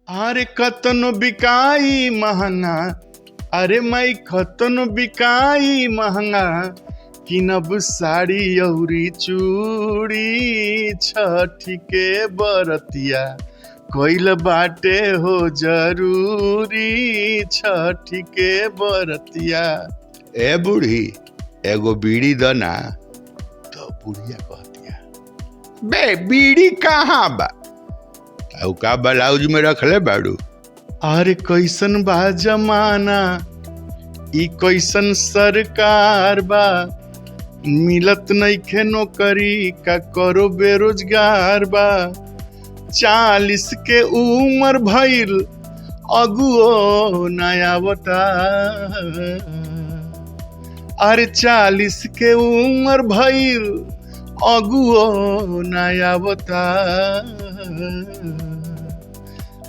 अरे कतनो बिकाई महंगा, अरे मई कतनो बिकाई महंगा, किनब साड़ी अउरी चूड़ी, छठी के बरतिया कइल बाटे हो जरूरी, छठी के बरतिया। ए बूढ़ी एगो बीड़ी द ना। तो बुढ़िया कहतिया, बे बीड़ी कहाँ बा? का ब्लाउज में रखले बाड़ू? अरे कैसन बा जमाना, ई कैसन सरकार बा, मिलत नइखे नौकरी, का करो बेरोजगार बा। 40 के उम्र भइल अगुओ नया बता, अरे 40 के उम्र भइल अगुओ नया बता।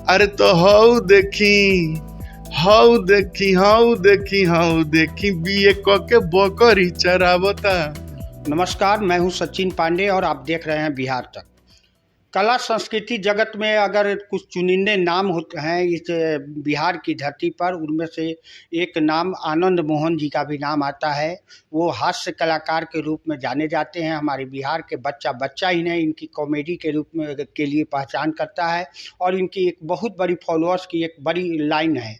अरे तो हौ देखी बीए क के बकरी चरावता। नमस्कार, मैं हूं सचिन पांडे और आप देख रहे हैं बिहार तक। कला संस्कृति जगत में अगर कुछ चुनिंदे नाम होते हैं इस बिहार की धरती पर, उनमें से एक नाम आनंद मोहन जी का भी नाम आता है। वो हास्य कलाकार के रूप में जाने जाते हैं। हमारे बिहार के बच्चा इन्हें इनकी कॉमेडी के रूप में के लिए पहचान करता है और इनकी एक बहुत बड़ी फॉलोअर्स की एक बड़ी लाइन है।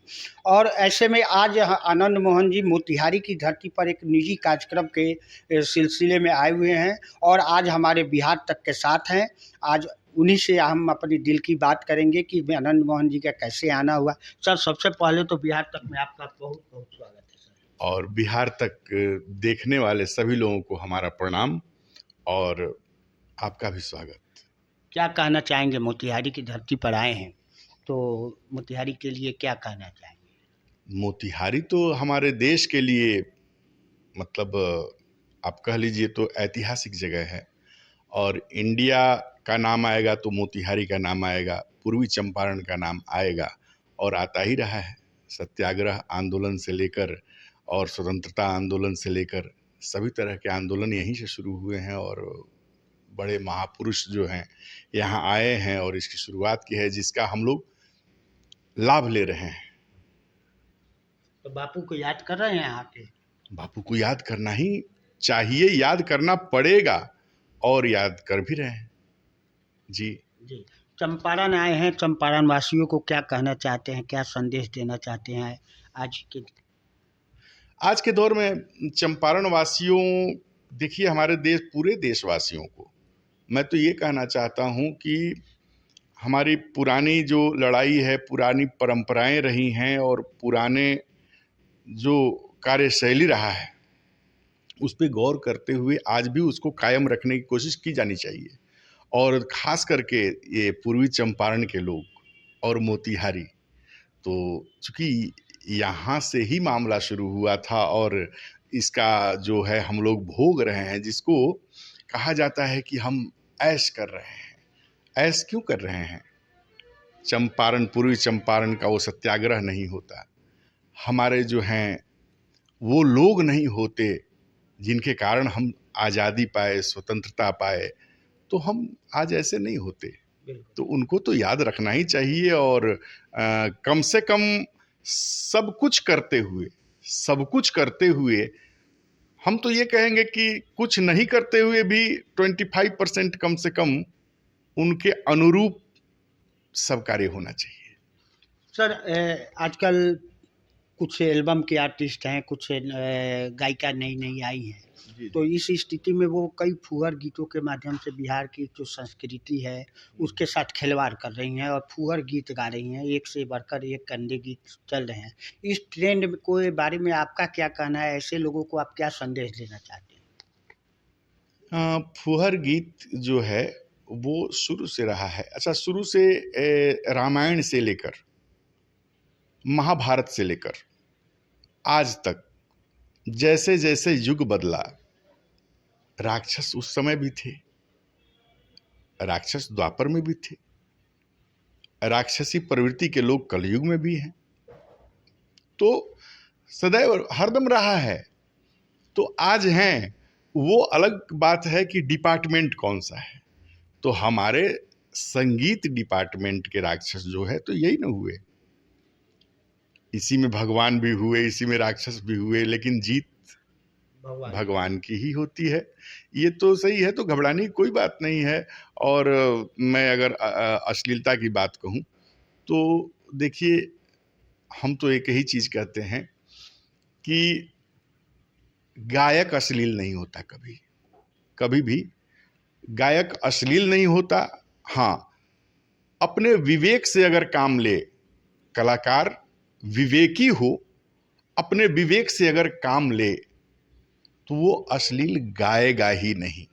और ऐसे में आज आनंद मोहन जी मोतिहारी की धरती पर एक निजी कार्यक्रम के सिलसिले में आए हुए हैं और आज हमारे बिहार तक के साथ हैं। आज उन्हीं से हम अपनी दिल की बात करेंगे कि आनंद मोहन जी का कैसे आना हुआ। सर, सबसे पहले तो बिहार तक में आपका बहुत बहुत स्वागत है सर। और बिहार तक देखने वाले सभी लोगों को हमारा प्रणाम और आपका भी स्वागत। क्या कहना चाहेंगे? मोतिहारी की धरती पर आए हैं तो मोतिहारी के लिए क्या कहना चाहेंगे? मोतिहारी तो हमारे देश के लिए मतलब आप कह लीजिए तो ऐतिहासिक जगह है और इंडिया का नाम आएगा तो मोतिहारी का नाम आएगा, पूर्वी चंपारण का नाम आएगा और आता ही रहा है। सत्याग्रह आंदोलन से लेकर और स्वतंत्रता आंदोलन से लेकर सभी तरह के आंदोलन यहीं से शुरू हुए हैं और बड़े महापुरुष जो हैं यहाँ आए हैं और इसकी शुरुआत की है, जिसका हम लोग लाभ ले रहे हैं। तो बापू को याद कर रहे हैं यहाँ के? बापू को याद करना ही चाहिए, याद करना पड़ेगा और याद कर भी रहे हैं। जी। चंपारण आए हैं, चंपारण वासियों को क्या कहना चाहते हैं, क्या संदेश देना चाहते हैं आज के दौर में? चंपारण वासियों, देखिए हमारे पूरे देशवासियों को मैं तो ये कहना चाहता हूँ कि हमारी पुरानी जो लड़ाई है, पुरानी परंपराएं रही हैं और पुराने जो कार्यशैली रहा है उस पर गौर करते हुए आज भी उसको कायम रखने की कोशिश की जानी चाहिए। और ख़ास करके ये पूर्वी चंपारण के लोग और मोतिहारी, तो चूँकि यहाँ से ही मामला शुरू हुआ था और इसका जो है हम लोग भोग रहे हैं, जिसको कहा जाता है कि हम ऐश कर रहे हैं। ऐश क्यों कर रहे हैं? चंपारण, पूर्वी चंपारण का वो सत्याग्रह नहीं होता, हमारे जो हैं वो लोग नहीं होते जिनके कारण हम आज़ादी पाए, स्वतंत्रता पाए, तो हम आज ऐसे नहीं होते। तो उनको तो याद रखना ही चाहिए और कम से कम सब कुछ करते हुए हम तो ये कहेंगे कि कुछ नहीं करते हुए भी 25% कम से कम उनके अनुरूप सब कार्य होना चाहिए। सर, आजकल कुछ एल्बम के आर्टिस्ट हैं, कुछ गायिका नई आई हैं, तो इस स्थिति में वो कई फुहर गीतों के माध्यम से बिहार की जो संस्कृति है उसके साथ खिलवाड़ कर रही हैं और फुहर गीत गा रही हैं। एक से बढ़कर एक गंदे गीत चल रहे हैं। इस ट्रेंड के बारे में आपका क्या कहना है? ऐसे लोगों को आप क्या संदेश देना चाहते हैं? फुहर गीत जो है वो शुरू से रहा है। अच्छा, शुरू से रामायण से लेकर महाभारत से लेकर आज तक जैसे जैसे युग बदला, राक्षस उस समय भी थे, राक्षस द्वापर में भी थे, राक्षसी प्रवृत्ति के लोग कलयुग में भी हैं, तो सदैव हरदम रहा है। तो आज हैं वो अलग बात है कि डिपार्टमेंट कौन सा है। तो हमारे संगीत डिपार्टमेंट के राक्षस जो है तो यही ना हुए, इसी में भगवान भी हुए, इसी में राक्षस भी हुए, लेकिन जीत भगवान की ही होती है। ये तो सही है, तो घबराने की कोई बात नहीं है। और मैं अगर अश्लीलता की बात कहूँ तो देखिए, हम तो एक ही चीज़ कहते हैं कि गायक अश्लील नहीं होता, कभी कभी भी गायक अश्लील नहीं होता। हाँ, अपने विवेक से अगर काम ले, कलाकार विवेकी हो, अपने विवेक से अगर काम ले तो वो अश्लील गाएगा ही नहीं।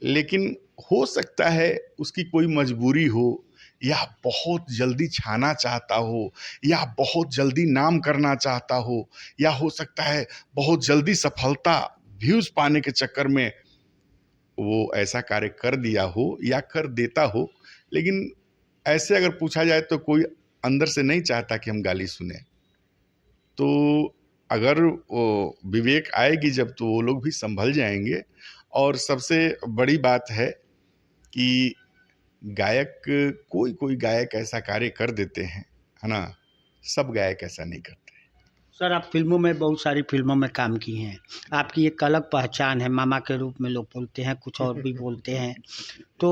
लेकिन हो सकता है उसकी कोई मजबूरी हो, या बहुत जल्दी छाना चाहता हो, या बहुत जल्दी नाम करना चाहता हो, या हो सकता है बहुत जल्दी सफलता, व्यूज पाने के चक्कर में वो ऐसा कार्य कर दिया हो या कर देता हो। लेकिन ऐसे अगर पूछा जाए तो कोई अंदर से नहीं चाहता कि हम गाली सुने। तो अगर वो विवेक आएगी जब, तो वो लोग भी संभल जाएंगे। और सबसे बड़ी बात है कि गायक, कोई कोई गायक ऐसा कार्य कर देते हैं, है ना, सब गायक ऐसा नहीं करते। सर, आप फिल्मों में, बहुत सारी फिल्मों में काम किए हैं, आपकी एक अलग पहचान है, मामा के रूप में लोग बोलते हैं, कुछ और भी बोलते हैं। तो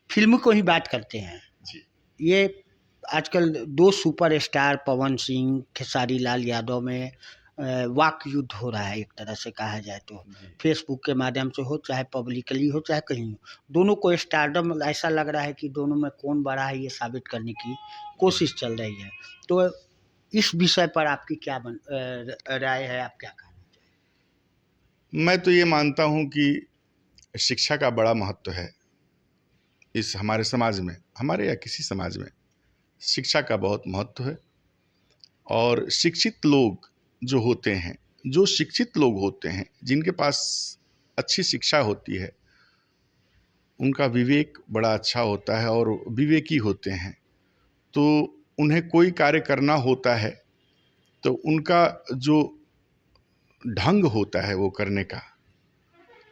फिल्म को ही बात करते हैं जी। ये आजकल दो सुपर स्टार पवन सिंह, खेसारी लाल यादव में वाक युद्ध हो रहा है, एक तरह से कहा जाए तो। फेसबुक के माध्यम से हो, चाहे पब्लिकली हो, चाहे कहीं हो, दोनों को स्टारडम, ऐसा लग रहा है कि दोनों में कौन बड़ा है ये साबित करने की कोशिश चल रही है। तो इस विषय पर आपकी क्या राय है, आप क्या कहना चाहिए? मैं तो ये मानता हूँ कि शिक्षा का बड़ा महत्व है इस हमारे समाज में, हमारे या किसी समाज में शिक्षा का बहुत महत्व है। और शिक्षित लोग जो होते हैं, जो शिक्षित लोग होते हैं, जिनके पास अच्छी शिक्षा होती है, उनका विवेक बड़ा अच्छा होता है और विवेकी होते हैं। तो उन्हें कोई कार्य करना होता है तो उनका जो ढंग होता है वो करने का,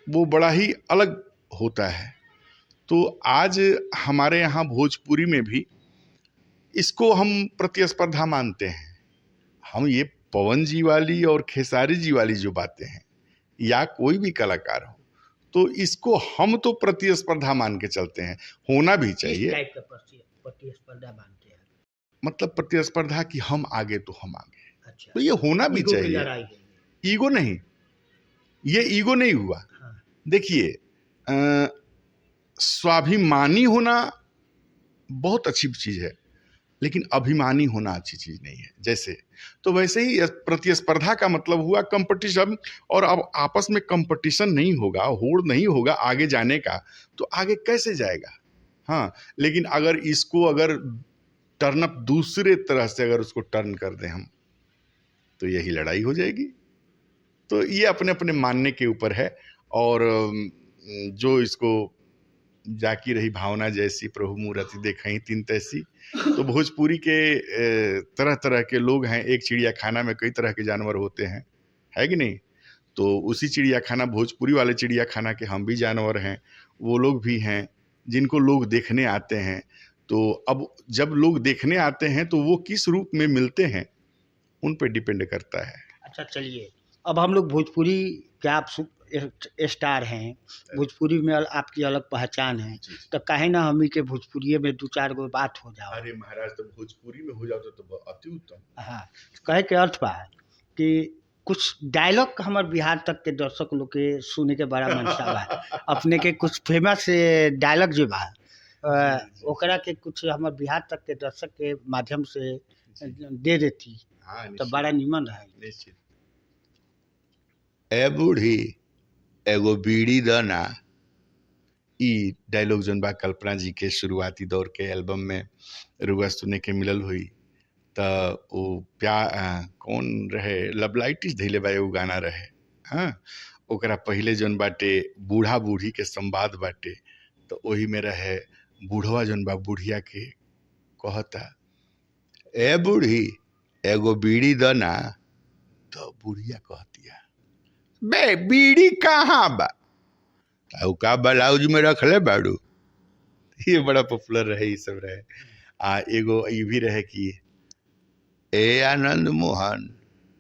वो बड़ा ही अलग होता है। तो आज हमारे यहाँ भोजपुरी में भी इसको हम प्रतिस्पर्धा मानते हैं। हम ये पवन जी वाली और खेसारी जी वाली जो बातें हैं, या कोई भी कलाकार हो, तो इसको हम तो प्रतिस्पर्धा मान के चलते हैं। होना भी चाहिए, इस टाइप का प्रतिस्पर्धा मानते हैं, मतलब प्रतिस्पर्धा कि हम आगे तो हम आगे। अच्छा, तो ये होना भी चाहिए। ईगो नहीं, ये ईगो नहीं हुआ। हाँ। देखिए, स्वाभिमानी होना बहुत अच्छी चीज है, लेकिन अभिमानी होना अच्छी चीज नहीं है। जैसे तो वैसे ही प्रतिस्पर्धा का मतलब हुआ कंपटीशन, और अब आपस में कंपटीशन नहीं होगा, होड़ नहीं होगा आगे जाने का, तो आगे कैसे जाएगा। हाँ, लेकिन अगर इसको अगर टर्न अप दूसरे तरह से अगर उसको टर्न कर दें हम, तो यही लड़ाई हो जाएगी। तो ये अपने अपने मानने के ऊपर है। और जो इसको जाकी रही भावना जैसी, प्रभु मूर्ति देखई तीन तैसी, तो भोजपुरी के तरह तरह के लोग हैं। एक चिड़ियाखाना में कई तरह के जानवर होते हैं, है कि नहीं। तो उसी चिड़ियाखाना, भोजपुरी वाले चिड़ियाखाना के हम भी जानवर हैं, वो लोग भी हैं जिनको लोग देखने आते हैं। तो अब जब लोग देखने आते हैं तो वो किस रूप में मिलते हैं, उन पर डिपेंड करता है। अच्छा, चलिए, अब हम लोग भोजपुरी के, आप स्टार हैं, भोजपुरी में आपकी अलग पहचान है, तो काहे ना हमी के भोजपुरी में दो चार गो बात हो जाओ। अरे महाराज, तो भोजपुरी में हो जाओ तो अति उत्तम। हाँ, कहे के अर्थ बा कि कुछ डायलॉग हमारे बिहार तक के दर्शक लोग के सुने के बड़ा मनसा बा। अपने के कुछ फेमस डायलॉग जो बा, ओकरा के कुछ हमारे बिहार तक के दर्शक के माध्यम से दे देती, तो बड़ा निमन रहे। ए बूढ़ी एगो बीड़ी दना, ई डायलॉग जन बा कल्पना जी के शुरुआती दौर के एल्बम में रुआ सुने के मिलल हुई। तो वो कौन रहे, लवलाइटिस धैले बा एगो गाना रहे। हाँ, ओकरा पहले जन बाटे बूढ़ा बूढ़ी के संवाद बाटे, तो वही में रहे बूढ़वा जन बा बुढ़िया के कहता, ए बूढ़ी एगो बीड़ी दना, तो बुढ़िया कहतिया, बे बीड़ी कहाँ बा, का ब्लाउज में रख ले बाड़ू। ये बड़ा पॉपुलर रहे, ये सब रहे। एगो ये भी रहे कि ए आनंद मोहन,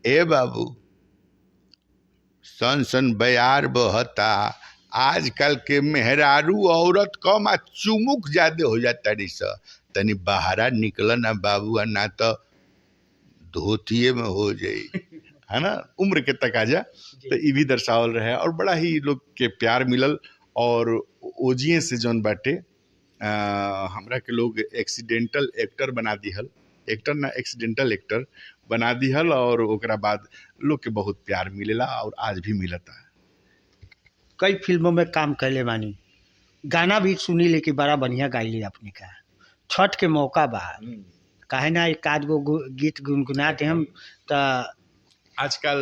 ए बाबू, सन सन बयार बहता, आजकल के मेहरारू औरत कम आ चुमुक ज्यादा हो जाता रही स, तनी बाहरा निकल ना बाबू, ना तो धोतिए में हो जाई, है ना, उम्र के तकाजा। तो ये भी दर्शावल रहे और बड़ा ही लोग के प्यार मिलल। और ओजिए से जौन बाटे हमरा के लोग एक्सीडेंटल एक्टर बना दिहल, एक्टर ना एक्सीडेंटल एक्टर बना दिहल, और ओकरा बाद लोग के बहुत प्यार मिलेला और आज भी मिलता है। कई फिल्मों में काम कैले बानी, गाना भी सुनी ले कि बड़ा बढ़िया गाइली अपने का। छठ के मौका बा, काहे ना एक आध गो गीत गुनगुनाते हम। तो आजकल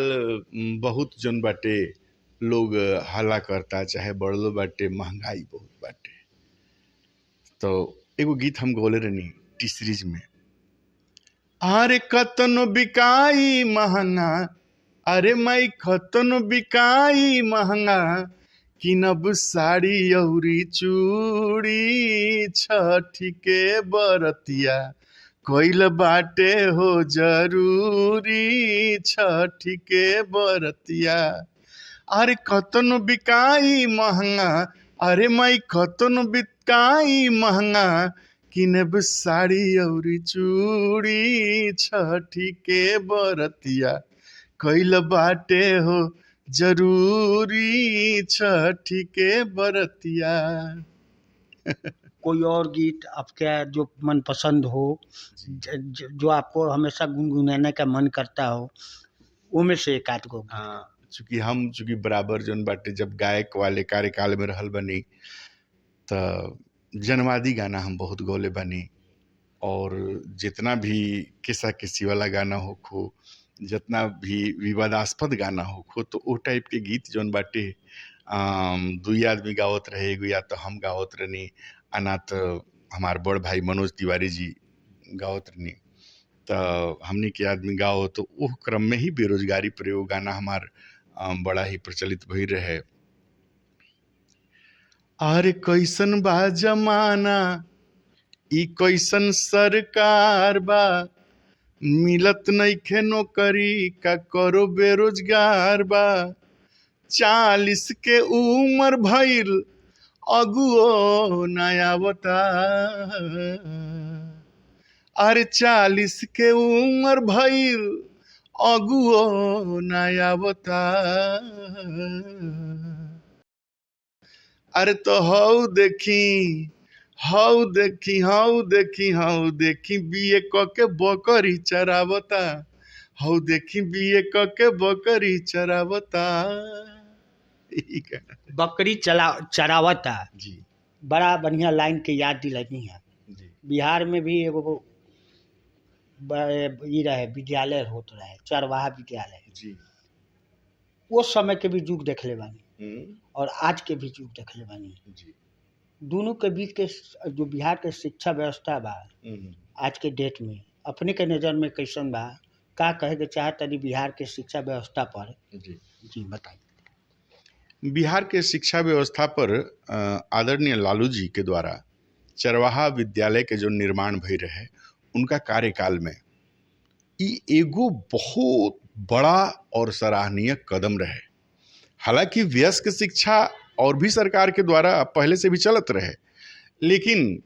बहुत जन बाटे लोग हल्ला करता, चाहे बड़लो बाटे, महंगाई बहुत बाटे। तो एगो गीत हम गौले रहनी टी सीरीज में, अरे कतन बिकाई महंगा, अरे मई खतन बिकाई महंगा, किनब साड़ी अउरी चूड़ी, छठी के बरतिया कोइल बाटे हो जरूरी, छठी के बरतिया। अरे कतन बिकाई महंगा, अरे मई कतन बिकाई महंगा, किनब साड़ी अउरी चूड़ी, छठी के बरतिया कोइल बाटे हो जरूरी, छठी के बरतिया। कोई और गीत आपका जो मनपसंद हो, जो आपको हमेशा गुनगुनाने का मन करता हो, वो में से एक आध गो। चूँकि बराबर जौन बाटे जब गायक वाले कार्यकाल में रहल बनी, तो जनवादी गाना हम बहुत गौले बनी, और जितना भी किस्सा किसी वाला गाना हो खो, जितना भी विवादास्पद गाना हो खो, तो वो टाइप के गीत जौन बाटे दुई आदमी गावत रहे, एगो या तो हम गावत रहनी, ना तो हमार बड़ भाई मनोज तिवारी जी गावत रहनी। तो हमने के आदमी गाओ, तो वो क्रम में ही बेरोजगारी पर एगो गाना हमार बड़ा ही प्रचलित भई रहे। अरे कैसन बा जमाना, ई कैसन सरकार बा, मिलत नइखे नौकरी, का करो बेरोजगार बा, 40 के उम्र भइल अगुओ नया बता, अरे 40 के उम्र भइल अगुओ नया बता, अरे तो हौ देखी हौ देखी हौ देखी हौ देखी बीए क के बकरी चरावता, हौ देखी बीए क के बकरी चरावता। बकरी चरावता जी, बड़ा बढ़िया लाइन के याद दिलानी है जी। बिहार में भी एगो ये रहे विद्यालय होत रहे, चरवाहा विद्यालय जी। वो समय के भी युग देखले बानी और आज के भी युग देखले बानी जी। दोनों के बीच के जो बिहार के शिक्षा व्यवस्था बा आज के डेट में अपने के नज़र में कैसन बा, का कहे के चाहत तनी बिहार के शिक्षा व्यवस्था पर? जी बताइए। बिहार के शिक्षा व्यवस्था पर आदरणीय लालू जी के द्वारा चरवाहा विद्यालय के जो निर्माण भई रहे, उनका कार्यकाल में ई एगो बहुत बड़ा और सराहनीय कदम रहे। हालांकि वयस्क शिक्षा और भी सरकार के द्वारा पहले से भी चलत रहे, लेकिन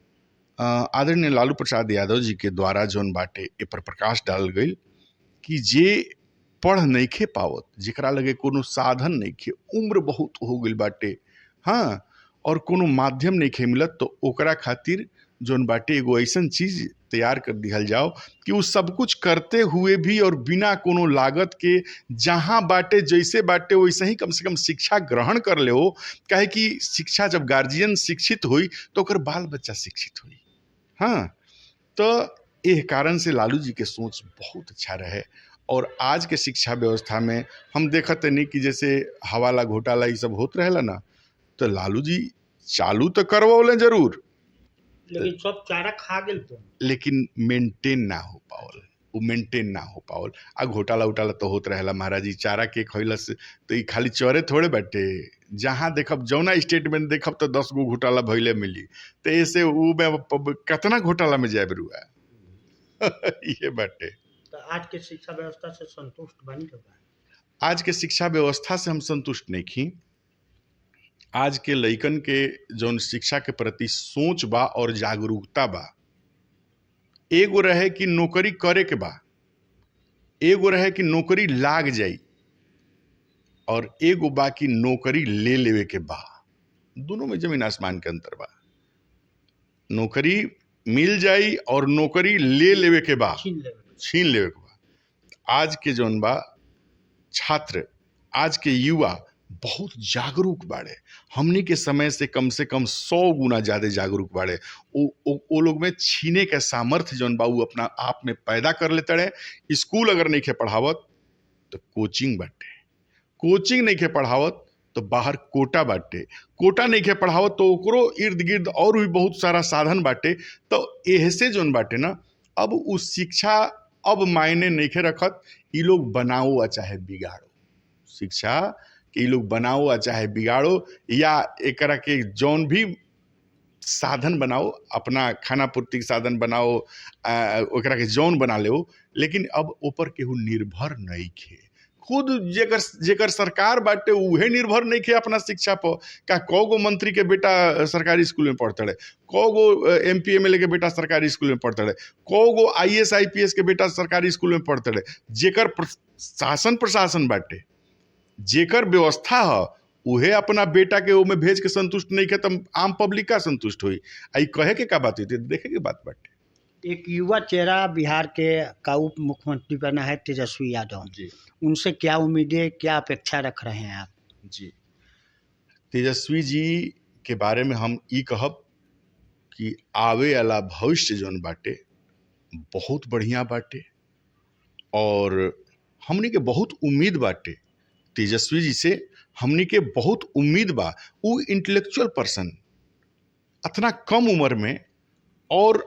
आदरणीय लालू प्रसाद यादव जी के द्वारा जौन बाटे ए पर प्रकाश डाल गई कि जे पढ़ नइखे पावत, जेकरा लगे कोनो साधन नइखे, उम्र बहुत हो गई बाटे, हाँ, और कोनो माध्यम नइखे मिलत, तो ओकरा खातिर जौन बाटे एगो ऐसन चीज तैयार कर दिहल जाओ कि वो सब कुछ करते हुए भी और बिना कोनो लागत के जहाँ बाटे जैसे बाटे वैसे ही कम से कम शिक्षा ग्रहण कर ले हो। काहे कि शिक्षा जब गार्जियन शिक्षित हुई तो ओकर बाल बच्चा शिक्षित हुई। हाँ, तो एह कारण से लालू जी के सोच बहुत अच्छा रहे। और आज के शिक्षा व्यवस्था में हम देखते नहीं कि जैसे हवाला घोटाला ये सब होत रहेला ना, तो लालू जी चालू तो करवौले जरूर, लेकिन सब चारा खा गेल तो, लेकिन मेंटेन ना हो पावल, वो मेंटेन ना हो पावल। आ घोटाला उटाला तो होत रहेला महाराज जी, चारा के खइलस तो ई खाली चरे थोड़े बाटे, जहाँ देखब जौना स्टेटमेंट देखब तो 10 गो घोटाला भइले मिली, तो ऐसे ऊ में कितना घोटाला में जाए रुआ ये बाटे। तो आज के शिक्षा व्यवस्था से संतुष्ट बनी रहा? आज के शिक्षा व्यवस्था से हम संतुष्ट नहीं खी। आज के लइकन के जौन शिक्षा के प्रति सोच बा और जागरूकता बा, एगो रहे कि नौकरी करे के बा, एगो रहे कि नौकरी लाग जाई, और एगो बा कि नौकरी ले लेवे के बा। दोनों में जमीन आसमान के अंतर बा। नौकरी मिल जाई और नौकरी ले लेवे के बा, छीन लेवे के बा। आज के जौन बा छात्र, आज के युवा बहुत जागरूक बाड़े, हमनी के समय से कम 100 गुना ज्यादा जागरूक बाड़े। वो लोग में छीने के सामर्थ्य जौन बा अपना आप में पैदा कर लेते रहे। स्कूल अगर नहीं खे पढ़ावत तो कोचिंग बाटे, कोचिंग नहीं खे पढ़ावत तो बाहर कोटा बाटे, कोटा नहीं खे पढ़ावत तो ओकरो इर्द गिर्द और भी बहुत सारा साधन बाटे। तो एहसे जौन बाटे ना, अब उस शिक्षा अब मायने नहीं खे रखत। ये लोग बनाओ चाहे बिगाड़ो, शिक्षा कि ये लोग बनाओ चाहे बिगाड़ो, या एकरा के जौन भी साधन बनाओ, अपना खाना पूर्ति के साधन बनाओ, ओकरा के जौन बना ले, लेकिन अब ऊपर केहू निर्भर नहीं खे। खुद जेकर सरकार बाटे उहे निर्भर नहीं खे अपना शिक्षा पर। का कौगो मंत्री के बेटा सरकारी स्कूल में पढ़ते रहे, कौगो MP MLA के बेटा सरकारी स्कूल में पढ़ते रहे, कौगो IAS IPS के बेटा सरकारी स्कूल में पढ़ते रहे। जेकर शासन प्रशासन बाटे, जेकर व्यवस्था है, उहे अपना बेटा के ओमे भेज के संतुष्ट नहीं खे, तब आम पब्लिक का संतुष्ट हुई। आई कहे के का बात हुई, देखे के बात बाटे। एक युवा चेहरा बिहार के का उप मुख्यमंत्री बना है तेजस्वी यादव जी, उनसे क्या उम्मीदें, क्या अपेक्षा रख रहे हैं आप? जी, तेजस्वी जी के बारे में हम ई कहब कि आवे वाला भविष्य जौन बाटे बहुत बढ़िया बाटे, और हमनी के बहुत उम्मीद बाटे तेजस्वी जी से। हमनी के बहुत उम्मीद बा। वो इंटेलेक्चुअल पर्सन अतना कम उम्र में और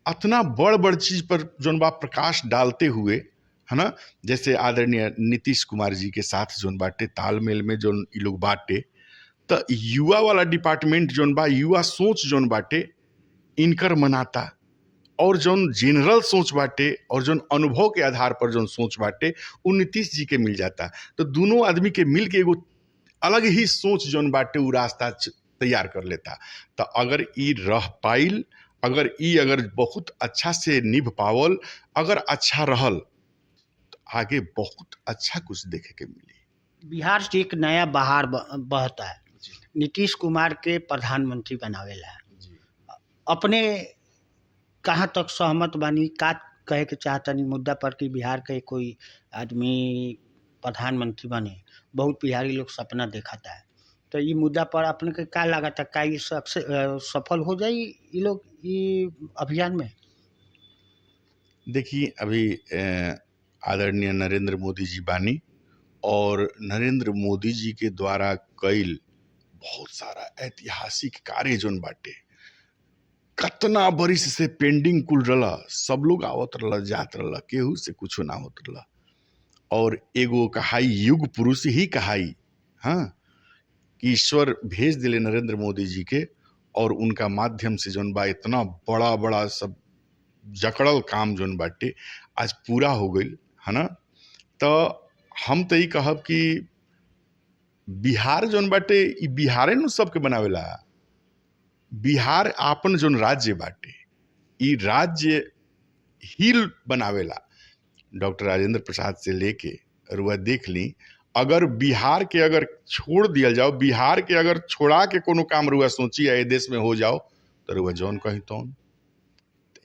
अतना बड़ बड़ चीज पर जोन बा प्रकाश डालते हुए, है ना, जैसे आदरणीय नीतीश कुमार जी के साथ जोन बाटे तालमेल में जोन ये लोग बाटे, तो युवा वाला डिपार्टमेंट जोन बा, युवा सोच जोन बाटे इनकर मनाता, और जोन जनरल सोच बाटे और जोन अनुभव के आधार पर जोन सोच बाटे वो नीतीश जी के मिल जाता। तो दोनों आदमी के मिल के एगो अलग ही सोच जोन बाटे वो रास्ता तैयार कर लेता। तो अगर ई रह पाइल, अगर बहुत अच्छा से निभ पावल, अगर अच्छा रहल, तो आगे बहुत अच्छा कुछ देखे के मिली। बिहार से एक नया बहार बहता है, नीतीश कुमार के प्रधानमंत्री बनावेला है। अपने कहाँ तक सहमत बानी, का कहे के चाहतनी मुद्दा पर कि बिहार के कोई आदमी प्रधानमंत्री बने? बहुत बिहारी लोग सपना देखता है, तो ये मुद्दा पर अपने के का लागत है, का ये सफल हो जाए ये लोग ये अभियान में? देखिए, अभी आदरणीय नरेंद्र मोदी जी बानी, और नरेंद्र मोदी जी के द्वारा कईल बहुत सारा ऐतिहासिक कार्य जोन बाटे, कतना बरिस से पेंडिंग कुल रहा, सब लोग आवत रहा, जात रहा, केहू से कुछ ना होत रहा। और एगो कहाई युग पुरुष ही कहाई, हाँ, कि ईश्वर भेज दिले नरेंद्र मोदी जी के, और उनका माध्यम से जोन बा इतना बड़ा बड़ा सब जकड़ल काम जोन बाटे आज पूरा हो गई, है ना। तो हम तो ये कहब कि बिहार जोन बाटे ई बिहारे नु सबके बनावेला। बिहार आपन जोन राज्य बाटे ई राज्य ही बनावेला। डॉक्टर राजेंद्र प्रसाद से लेके रुआ देख ली, अगर बिहार के अगर छोड़ दिया जाओ, बिहार के अगर छोड़ा के कोनो काम रुआ सोची है देश में हो जाओ, तो रुआ जौन कहीं तौन।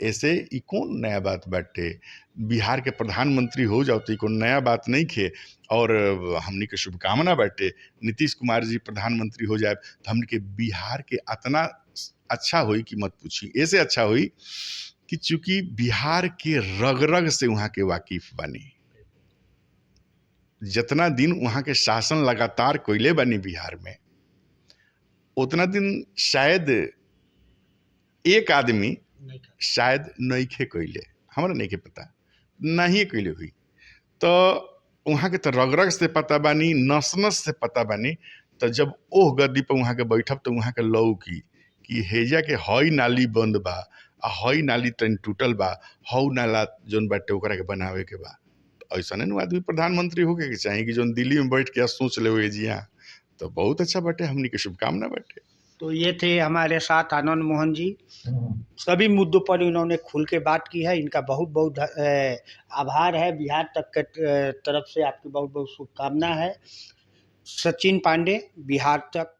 ऐसे ई कौन नया बात बाटे, बिहार के प्रधानमंत्री हो जाओ तो कौन नया बात नहीं खे। और हमनी के शुभकामना बाटे नीतीश कुमार जी प्रधानमंत्री हो जाए तो हमनी के बिहार के इतना अच्छा हुई कि मत पूछी। ऐसे अच्छा हुई कि चूंकि बिहार के रग रग से वहाँ के वाकिफ बनी, जितना दिन वहाँ के शासन लगातार कोयले बनी बिहार में, उतना दिन शायद एक आदमी शायद नहीं खे कोयले, हमारा नहीं के पता, नहीं कैले हुई। तो वहाँ के तो रग रग से पता बानी, नस नस से पता बानी। तो जब ओह गद्दी पर वहाँ के बैठब तो वहाँ के लौ कि हेजा के हई नाली बंद बा आ हई नाली तनी टूटल बा, हऊ नाला जोन बाटे ओकरा के बनावे के बा। ऐसा नहीं आदमी प्रधानमंत्री होके के चाहिए कि जोन दिल्ली में बैठ के सोच ले जी। हाँ, तो बहुत अच्छा बाटे, हमनी के शुभकामना बाटे। तो ये थे हमारे साथ आनंद मोहन जी। सभी मुद्दों पर इन्होंने खुल के बात की है। इनका बहुत बहुत आभार है। बिहार तक के तरफ से आपकी बहुत बहुत शुभकामना है। सचिन पांडे, बिहार तक।